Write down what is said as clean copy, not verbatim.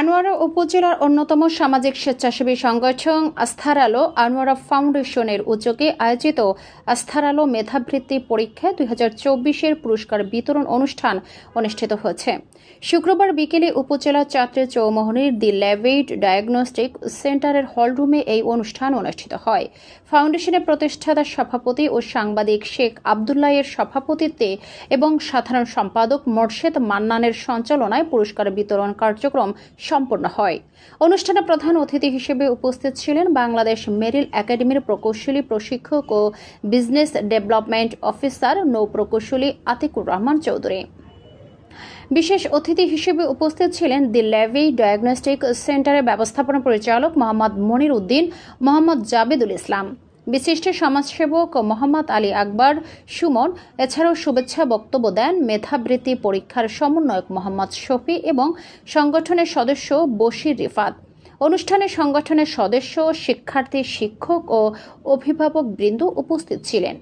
আনোয়ারা উপজেলার অন্যতম সামাজিক স্বেচ্ছাসেবী সংগঠন আস্থার আলো আনোয়ারা ফাউন্ডেশনের উদ্যোগে আয়োজিত আস্থার আলো মেধাবৃত্তি পরীক্ষা 2024-এর পুরস্কার বিতরণ অনুষ্ঠান অনুষ্ঠিত হয়েছে। শুক্রবার বিকেলে উপজেলা চাত্রে চৌমোহনীর দি লেভেইড ডায়াগনস্টিক সেন্টারের হলরুমে এই অনুষ্ঠান অনুষ্ঠিত হয়। ফাউন্ডেশনের প্রতিষ্ঠাতা সভাপতি ও সাংবাদিক শেখ আবদুল্লাহের সভাপতিত্বে এবং সাধারণ সম্পাদক মোর্শেদ মান্নানের সঞ্চালনায় পুরস্কার বিতরণ কার্যক্রম সম্পন্ন হয়। অনুষ্ঠানে প্রধান অতিথি হিসেবে উপস্থিত ছিলেন বাংলাদেশ মেরিল একাডেমির প্রকৌশলী প্রশিক্ষক ও বিজনেস ডেভেলপমেন্ট অফিসার নৌ প্রকৌশলী আতিকুর রহমান চৌধুরী। বিশেষ অতিথি হিসেবে উপস্থিত ছিলেন দি লেভেই ডায়াগনস্টিক সেন্টারের ব্যবস্থাপনা পরিচালক মোহাম্মদ মনির উদ্দিন, মোহাম্মদ জাবেদুল ইসলাম, বিশিষ্ট সমাজসেবক মোহাম্মদ আলী আকবর সুমন। এছাড়াও শুভেচ্ছা বক্তব্য দেন মেধাবৃত্তি পরীক্ষার সমন্বয়ক মোহাম্মদ শফি এবং সংগঠনের সদস্য বশির রিফাত। অনুষ্ঠানে সংগঠনের সদস্য, শিক্ষার্থী, শিক্ষক ও অভিভাবক বৃন্দ উপস্থিত ছিলেন।